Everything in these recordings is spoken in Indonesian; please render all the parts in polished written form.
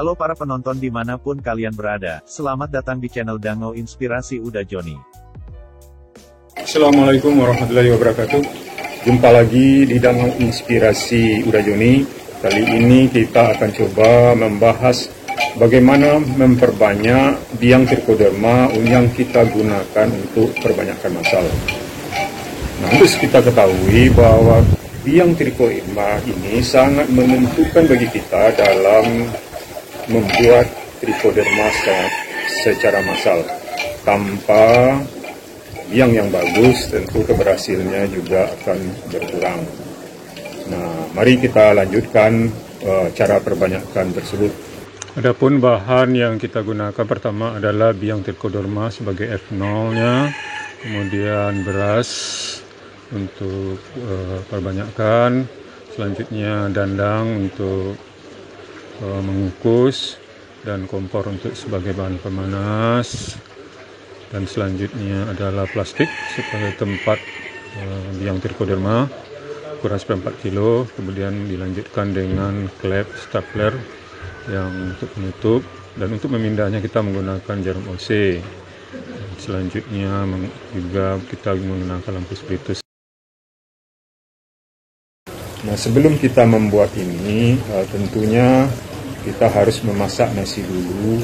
Halo para penonton dimanapun kalian berada, selamat datang di channel Dango Inspirasi Uda Joni. Assalamualaikum warahmatullahi wabarakatuh. Jumpa lagi di Dango Inspirasi Uda Joni. Kali ini kita akan coba membahas bagaimana memperbanyak biang trichoderma yang kita gunakan untuk perbanyakkan masal. Nah, harus kita ketahui bahwa biang trichoderma ini sangat menentukan bagi kita dalam membuat trichoderma secara massal. Tanpa biang yang bagus, tentu keberhasilannya juga akan berkurang. Nah, mari kita lanjutkan cara perbanyakkan tersebut. Adapun bahan yang kita gunakan pertama adalah biang trichoderma sebagai F0-nya, kemudian beras untuk perbanyakkan, selanjutnya dandang untuk mengukus, dan kompor untuk sebagai bahan pemanas, dan selanjutnya adalah plastik sebagai tempat biang trichoderma ukuran 4 kilo, kemudian dilanjutkan dengan klep stapler yang untuk menutup, dan untuk memindahnya kita menggunakan jarum OC. Selanjutnya juga kita menggunakan lampu spiritus. Nah, sebelum kita membuat ini, tentunya kita harus memasak nasi dulu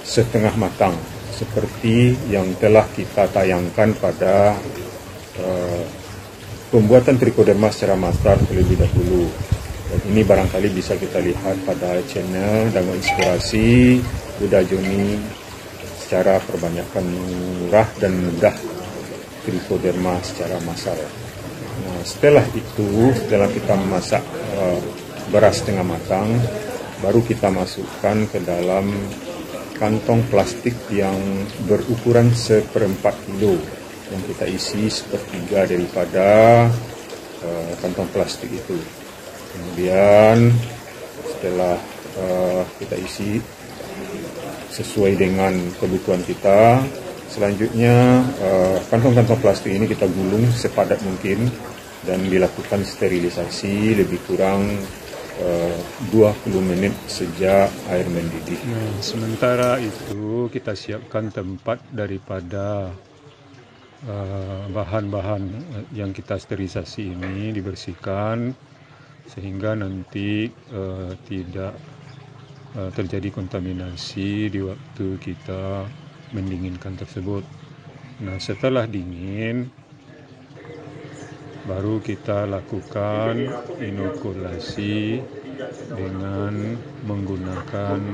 setengah matang, seperti yang telah kita tayangkan pada pembuatan trichoderma secara massal terlebih dahulu. Dan ini barangkali bisa kita lihat pada channel Dango Inspirasi Uda Joni, secara perbanyakkan murah dan mudah trichoderma secara massal. Nah, setelah kita memasak beras setengah matang, baru kita masukkan ke dalam kantong plastik yang berukuran 1/4 kilo, yang kita isi 1/3 daripada kantong plastik itu. Kemudian setelah kita isi sesuai dengan kebutuhan kita, selanjutnya kantong-kantong plastik ini kita gulung sepadat mungkin dan dilakukan sterilisasi lebih kurang 20 menit sejak air mendidih. Nah, sementara itu kita siapkan tempat daripada bahan-bahan yang kita sterilisasi ini dibersihkan, sehingga nanti tidak terjadi kontaminasi di waktu kita mendinginkan tersebut. Nah, setelah dingin baru kita lakukan inokulasi dengan menggunakan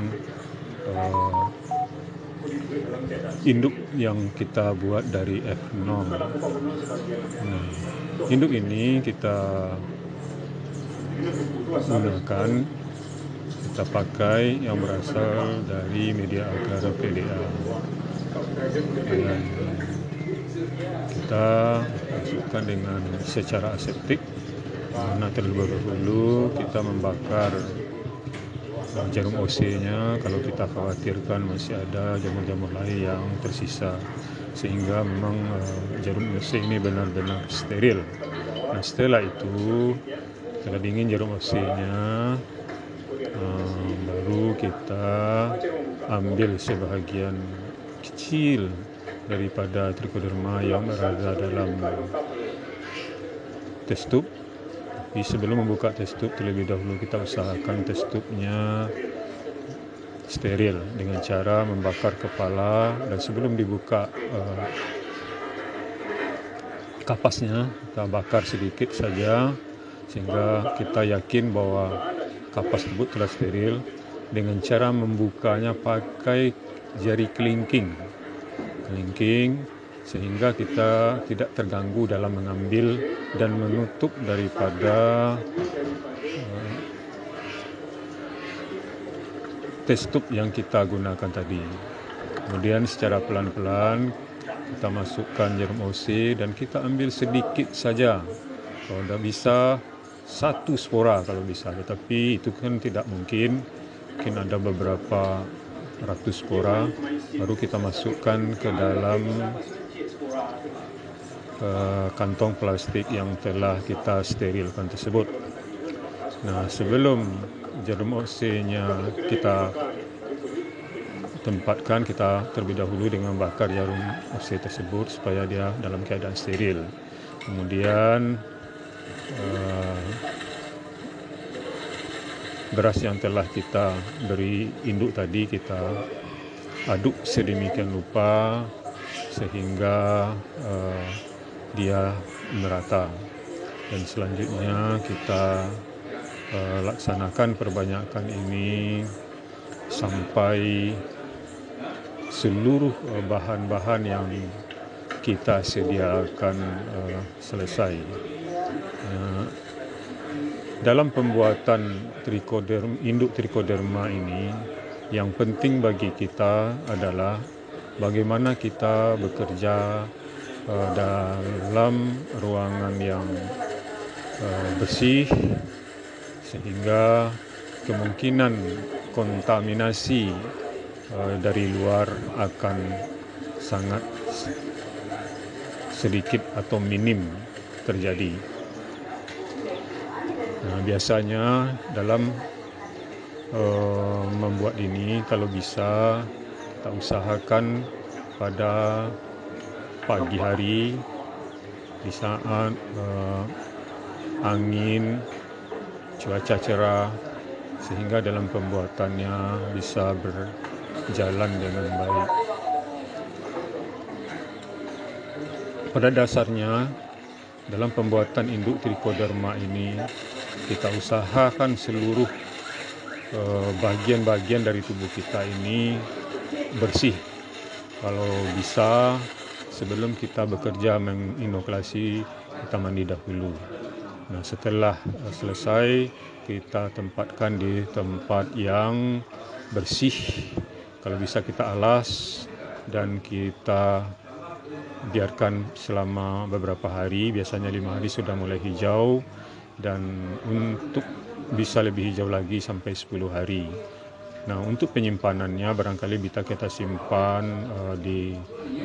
induk yang kita buat dari F0. Nah, induk ini kita gunakan, kita pakai yang berasal dari media agar PDA. Dan kita masukkan dengan secara aseptik, karena terlebih dahulu kita membakar jarum OC-nya kalau kita khawatirkan masih ada jamur-jamur lain yang tersisa, sehingga memang jarum OC ini benar-benar steril. Nah, setelah itu, setelah dingin jarum OC-nya, baru kita ambil sebahagian kecil daripada trichoderma yang berada dalam test tube. Tapi sebelum membuka test tube, terlebih dahulu kita usahakan test tube-nya steril dengan cara membakar kepala, dan sebelum dibuka kapasnya kita bakar sedikit saja, sehingga kita yakin bahwa kapas tersebut telah steril, dengan cara membukanya pakai jari kelingking, sehingga kita tidak terganggu dalam mengambil dan menutup daripada test tube yang kita gunakan tadi. Kemudian secara pelan-pelan kita masukkan jarum OC dan kita ambil sedikit saja. Kalau tidak bisa 1 spora kalau bisa, tetapi itu kan tidak mungkin ada beberapa ratus spora. Baru kita masukkan ke dalam kantong plastik yang telah kita sterilkan tersebut. Nah, sebelum jarum OC-nya kita tempatkan, kita terlebih dahulu dengan bakar jarum OC tersebut supaya dia dalam keadaan steril. Kemudian beras yang telah kita beri induk tadi kita aduk sedemikian rupa sehingga dia merata, dan selanjutnya kita laksanakan perbanyakan ini sampai seluruh bahan-bahan yang kita sediakan selesai. Dalam pembuatan induk trichoderma ini, yang penting bagi kita adalah bagaimana kita bekerja dalam ruangan yang bersih, sehingga kemungkinan kontaminasi dari luar akan sangat sedikit atau minim terjadi. Nah, biasanya dalam membuat ini, kalau bisa kita usahakan pada pagi hari di saat angin, cuaca cerah, sehingga dalam pembuatannya bisa berjalan dengan baik. Pada dasarnya, dalam pembuatan induk trichoderma ini, kita usahakan seluruh bagian-bagian dari tubuh kita ini bersih. Kalau bisa, sebelum kita bekerja menginokulasi, kita mandi dahulu. Nah, setelah selesai, kita tempatkan di tempat yang bersih. Kalau bisa kita alas dan kita biarkan selama beberapa hari, biasanya 5 hari sudah mulai hijau, dan untuk bisa lebih hijau lagi sampai 10 hari. Nah, untuk penyimpanannya barangkali bisa kita simpan di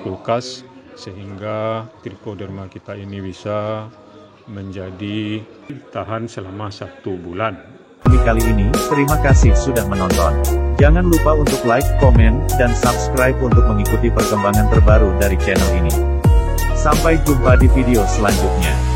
kulkas sehingga trichoderma kita ini bisa menjadi tahan selama 1 bulan. Kali ini, terima kasih sudah menonton. Jangan lupa untuk like, komen, dan subscribe untuk mengikuti perkembangan terbaru dari channel ini. Sampai jumpa di video selanjutnya.